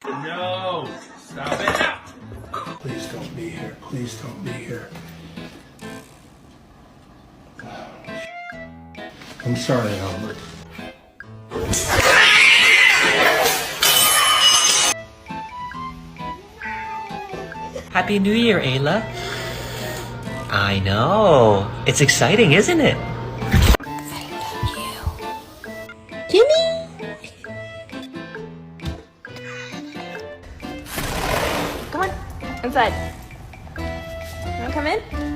No! Stop it! Please don't be here. Please don't be here. I'm sorry, Albert. Happy New Year, Ayla. I know. It's exciting, isn't it? Jimmy! Come on, inside. You wanna come in?